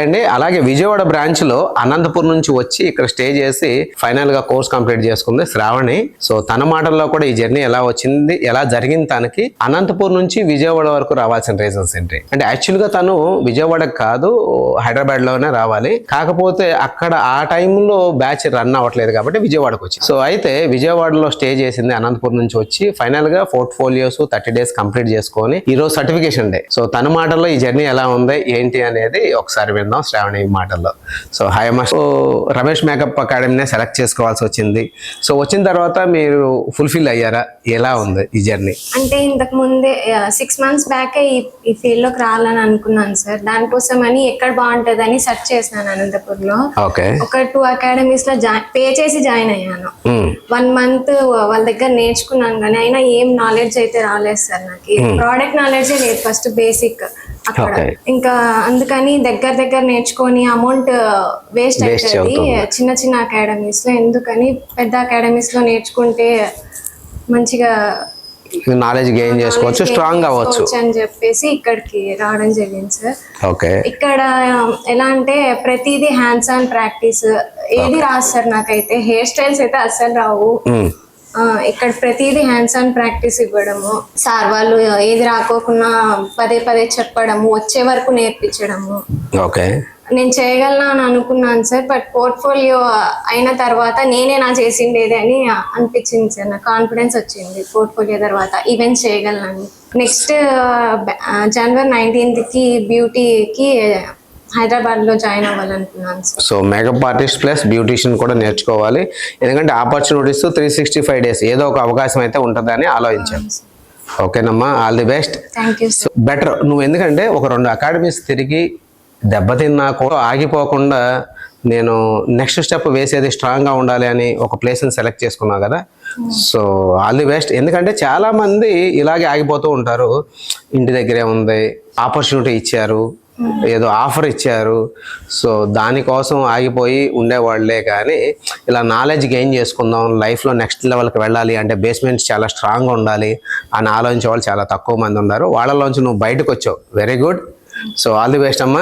అండి అలాగే విజయవాడ బ్రాంచ్ లో అనంతపూర్ నుంచి వచ్చి ఇక్కడ స్టే చేసి ఫైనల్ గా కోర్స్ కంప్లీట్ చేసుకుంది శ్రావణి. సో తన మాటల్లో కూడా ఈ జర్నీ ఎలా వచ్చింది, ఎలా జరిగింది, తనకి అనంతపూర్ నుంచి విజయవాడ వరకు రావాల్సిన రీజన్స్ ఏంటి అంటే, యాక్చువల్ గా తను విజయవాడకి కాదు హైదరాబాద్ లోనే రావాలి, కాకపోతే అక్కడ ఆ టైంలో బ్యాచ్ రన్ అవ్వట్లేదు కాబట్టి విజయవాడకు వచ్చి, సో అయితే విజయవాడలో స్టే చేసింది. అనంతపూర్ నుంచి వచ్చి ఫైనల్ గా పోర్ట్ఫోలియోస్ 30 days కంప్లీట్ చేసుకొని ఈ రోజు సర్టిఫికేషన్ డే. సో తన మాటల్లో ఈ జర్నీ ఎలా ఉంది ఏంటి అనేది ఒకసారి విందాం శ్రావణి మాటల్లో. సో హాయ్ అమ్మ. సో రమేష్ మేకప్ అకాడమీనే సెలెక్ట్ చేసుకోవాల్సి వచ్చింది. సో వచ్చిన తర్వాత మీరు ఫుల్ఫిల్ అయ్యారా, ఎలా ఉంది ఈ జర్నీ? అంటే ఇంతకు ముందే 6 months బ్యాక్ ఈ ఫీల్డ్ లోకి రావాలని అనుకున్నాను సార్. దానికోసం అని ఎక్కడ బాగుంటది అని సెర్చ్ చేసినాను అనంతపూర్ లో. ఒక 2 academies లో పే చేసి జాయిన్ అయ్యాను. 1 month వాళ్ళ దగ్గర నేర్చుకున్నాను కానీ అయినా ఏం నాలెడ్జ్ అయితే రాలేదు సార్. నాకు ప్రోడక్ట్ నాలెడ్జే లేదు ఫస్ట్ బేసిక్ అక్కడ. ఇంకా అందుకని దగ్గర నేర్చుకొని అమౌంట్ వేస్ట్ అవుతుంది చిన్న అకాడమీస్ లో. ఎందుకని పెద్ద అకాడమీస్ లో నేర్చుకుంటే మంచిగా నాలెడ్జ్ గెయిన్ చేసుకోవచ్చు, స్ట్రాంగ్ అవ్వచ్చు అని చెప్పేసి ఇక్కడికి రావడం జరిగింది సార్. ఓకే. ఇక్కడ ఎలా అంటే ప్రతిదీ హ్యాండ్స్ ఆన్ ప్రాక్టీస్. ఏది రాదు సార్ నాకైతే. హెయిర్ స్టైల్స్ అయితే అస్సలు రావు. ఇక్కడ ప్రతిదీ హ్యాండ్స్ ఆన్ ప్రాక్టీస్ ఇవ్వడము, సార్ వాళ్ళు ఏది రాకోకుండా పదే చెప్పడము, వచ్చే వరకు నేర్పించడము. ఓకే. నేను చేయగలను అని అనుకున్నాను సార్. బట్ పోర్ట్ఫోలియో అయిన తర్వాత నేనే నా చేసిండేది అని అనిపించింది సార్. నాకు కాన్ఫిడెన్స్ వచ్చింది పోర్ట్ఫోలియో తర్వాత ఈవెంట్స్ చేయగలను. నెక్స్ట్ January 19th కి బ్యూటీకి హైదరాబాద్ లో జాయిన్ అవ్వాలనుకున్నాను sir. So makeup artist plus beautician కూడా నేర్చుకోవాలి, ఎందుకంటే ఆపర్చునిటీస్ 365 days ఏదో ఒక అవకాశం అయితే ఉంటుందని ఆలోచించాను. ఓకేనమ్మా, all the best. Thank you sir. Better నువ్వు ఎందుకంటే ఒక 2 academies తిరిగి దెబ్బతిన్నా కూడా ఆగిపోకుండా నేను నెక్స్ట్ స్టెప్ వేసేది స్ట్రాంగ్గా ఉండాలి అని ఒక ప్లేస్ని సెలెక్ట్ చేసుకున్నావు కదా. So all the best. ఎందుకంటే చాలా మంది ఇలాగే ఆగిపోతూ ఉంటారు. ఇంటి దగ్గరే ఉంది, ఆపర్చునిటీ ఇచ్చారు, ఏదో ఆఫర్ ఇచ్చారు, సో దానికోసం ఆగిపోయి ఉండేవాళ్లే. కానీ ఇలా నాలెడ్జ్ గెయిన్ చేసుకుందాం, లైఫ్లో నెక్స్ట్ లెవెల్కి వెళ్ళాలి అంటే బేస్మెంట్స్ చాలా స్ట్రాంగ్గా ఉండాలి అని ఆలోచించే వాళ్ళు చాలా తక్కువ మంది ఉన్నారు. వాళ్ళలోంచి నువ్వు బయటకు వచ్చావు. Very good. So all the best అమ్మా.